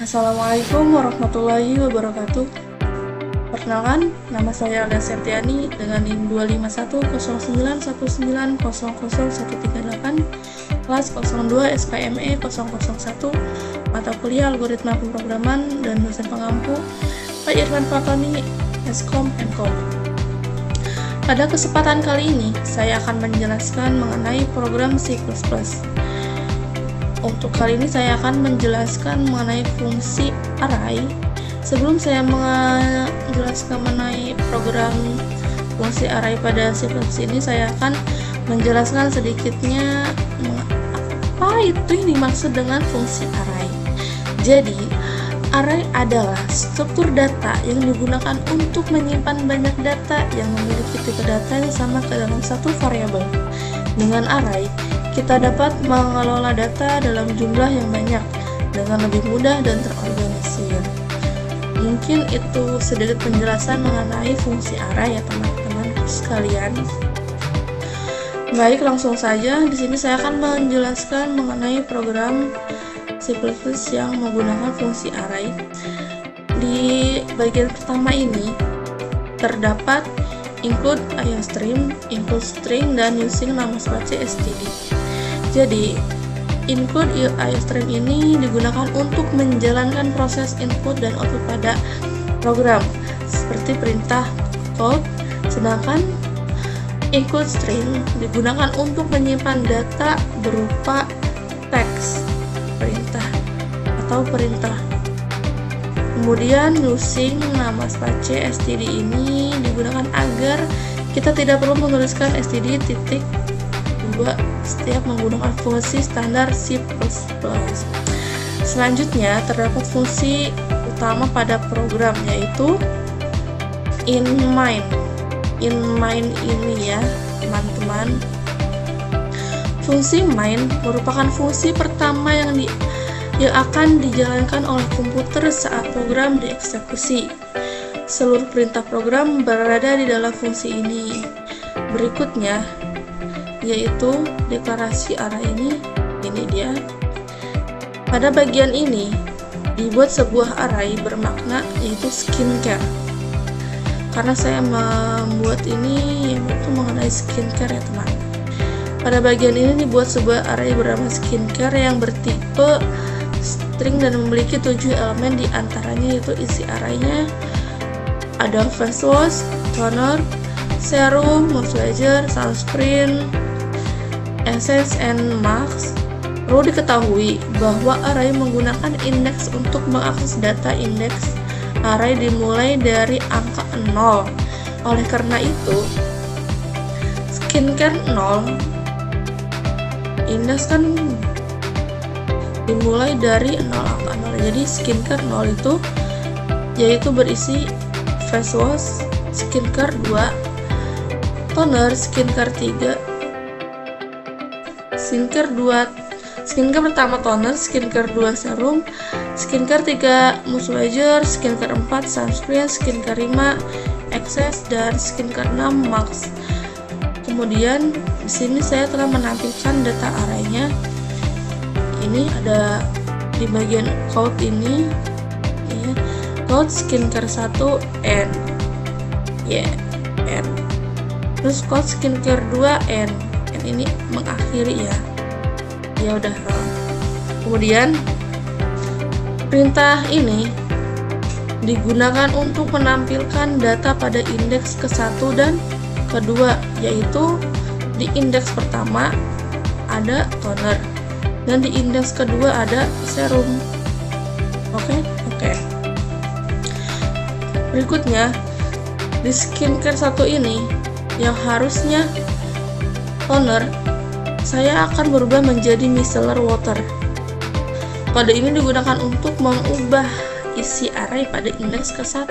Assalamualaikum warahmatullahi wabarakatuh. Perkenalkan, nama saya Alia Septiani dengan NIM 2510919000138, kelas 02 SKME 001, mata kuliah Algoritma Pemrograman dan dosen pengampu Pak Irfan Fatoni, Eskom Enkom. Pada kesempatan kali ini, saya akan menjelaskan mengenai program C++. Untuk kali ini saya akan menjelaskan mengenai fungsi array. Sebelum saya menjelaskan mengenai program fungsi array pada C++ ini, saya akan menjelaskan sedikitnya apa itu yang dimaksud dengan fungsi array. Jadi, array adalah struktur data yang digunakan untuk menyimpan banyak data yang memiliki tipe data yang sama ke dalam satu variabel. Dengan array, kita dapat mengelola data dalam jumlah yang banyak dengan lebih mudah dan terorganisir. Mungkin itu sedikit penjelasan mengenai fungsi array ya teman-teman sekalian. Baik, langsung saja. Di sini saya akan menjelaskan mengenai program C++ yang menggunakan fungsi array. Di bagian pertama ini terdapat include IOStream, include string, dan using nama space std. Jadi, include IOStream ini digunakan untuk menjalankan proses input dan output pada program, seperti perintah code, sedangkan include string digunakan untuk menyimpan data berupa teks, perintah, atau perintah. Kemudian, using nama space std ini digunakan agar kita tidak perlu menuliskan std titik setiap menggunakan fungsi standar C++. Selanjutnya terdapat fungsi utama pada program, yaitu inMain. inMain ini ya teman-teman, fungsi main merupakan fungsi pertama yang akan dijalankan oleh komputer saat program dieksekusi. Seluruh perintah program berada di dalam fungsi ini. Berikutnya yaitu deklarasi array ini dia. Pada bagian ini dibuat sebuah array bermakna, yaitu skincare. Karena saya membuat ini yaitu mengenai skincare ya teman. Pada bagian ini dibuat sebuah array bernama skincare yang bertipe string dan memiliki 7 elemen, di antaranya yaitu isi arraynya ada face wash, toner, serum, moisturizer, sunscreen, essence, and mask. Perlu diketahui bahwa array menggunakan indeks untuk mengakses data. Indeks array dimulai dari angka 0. Oleh karena itu, skincare 0, indeks kan dimulai dari 0, angka 0. Jadi skincare 0 itu yaitu berisi face wash, skincare 2, toner, skincare 3, skincare pertama toner, skincare 2 serum, skincare 3 moisturizer, skincare 4 sunscreen, skincare 5 excess, dan skincare 6 mask. Kemudian di sini saya telah menampilkan data arraynya. Ini ada di bagian code ini ya, code skincare 1 N ya, N. Terus code skincare 2 N ini mengakhiri ya udah. Kemudian perintah ini digunakan untuk menampilkan data pada indeks ke-1 dan kedua, yaitu di indeks pertama ada toner dan di indeks kedua ada serum. Oke. Berikutnya di skincare 1 ini yang harusnya toner, saya akan berubah menjadi micellar water. Kode ini digunakan untuk mengubah isi array pada indeks ke-1.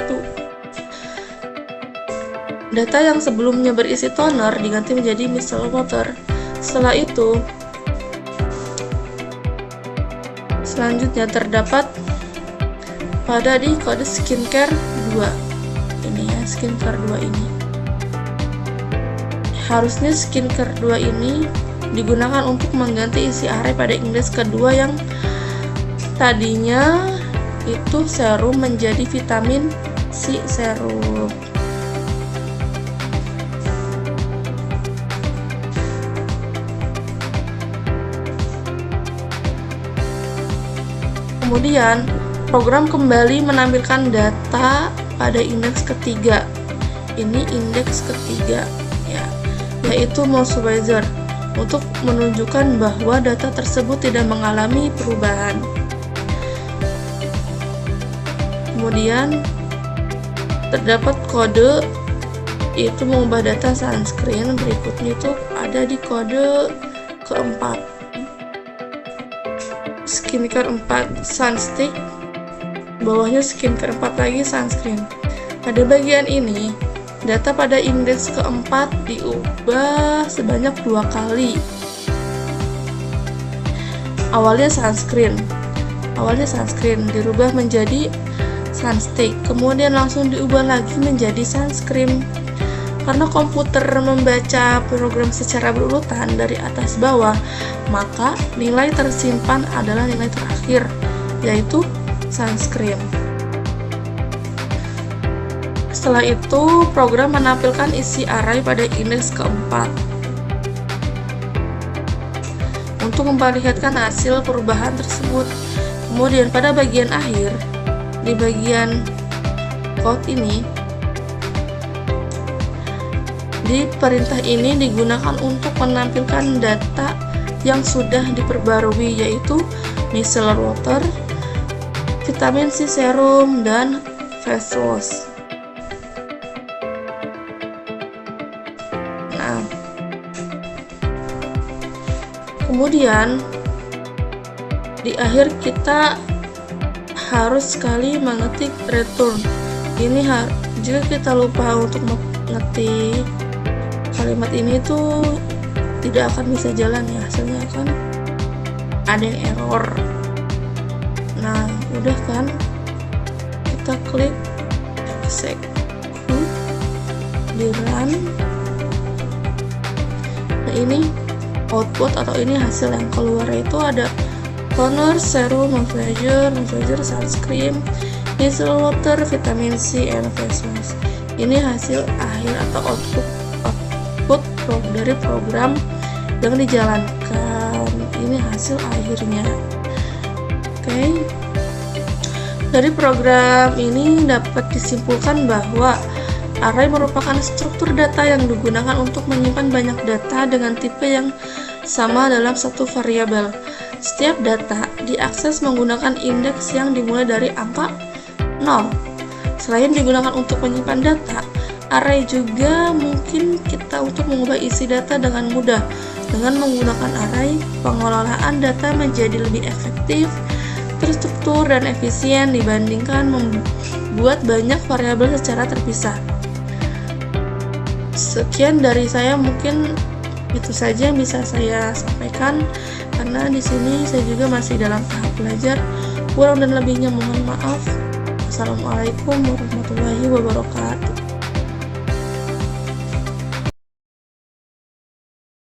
Data yang sebelumnya berisi toner diganti menjadi micellar water. Setelah itu, selanjutnya terdapat pada di kode skincare 2. Ini ya, skincare 2 ini. Harusnya skincare 2 ini digunakan untuk mengganti isi array pada indeks kedua yang tadinya itu serum menjadi vitamin C serum. Kemudian program kembali menampilkan data pada indeks ketiga. Ini indeks ketiga ya, yaitu mouse supervisor, untuk menunjukkan bahwa data tersebut tidak mengalami perubahan. Kemudian terdapat kode, yaitu mengubah data sunscreen. Berikutnya itu ada di kode keempat, skincare 4 sunstick, bawahnya skincare 4 lagi sunscreen. Pada bagian ini data pada indeks keempat diubah sebanyak 2 kali. Awalnya sunscreen dirubah menjadi sunstick, kemudian langsung diubah lagi menjadi sunscreen. Karena komputer membaca program secara berurutan dari atas bawah, maka nilai tersimpan adalah nilai terakhir, yaitu sunscreen. Setelah itu, program menampilkan isi array pada indeks keempat untuk memperlihatkan hasil perubahan tersebut. Kemudian pada bagian akhir, di bagian code ini, di perintah ini digunakan untuk menampilkan data yang sudah diperbarui, yaitu micellar water, vitamin C serum, dan face wash. Nah, kemudian di akhir kita harus sekali mengetik return. Ini jika kita lupa untuk mengetik kalimat ini tuh tidak akan bisa jalan ya, hasilnya akan ada yang error. Nah, udah kan, kita klik execute, di run. Nah, ini output atau ini hasil yang keluar, itu ada toner, serum, moisturizer, sunscreen, micellar water, vitamin C, and face wash. Ini hasil akhir atau output dari program yang dijalankan. Ini hasil akhirnya. Oke. Dari program ini dapat disimpulkan bahwa array merupakan struktur data yang digunakan untuk menyimpan banyak data dengan tipe yang sama dalam satu variabel. Setiap data diakses menggunakan indeks yang dimulai dari angka 0. Selain digunakan untuk menyimpan data, array juga mungkin kita untuk mengubah isi data dengan mudah. Dengan menggunakan array, pengelolaan data menjadi lebih efektif, terstruktur, dan efisien dibandingkan membuat banyak variabel secara terpisah. Sekian dari saya, mungkin itu saja yang bisa saya sampaikan, karena di sini saya juga masih dalam tahap belajar. Kurang dan lebihnya mohon maaf. Wassalamualaikum warahmatullahi wabarakatuh.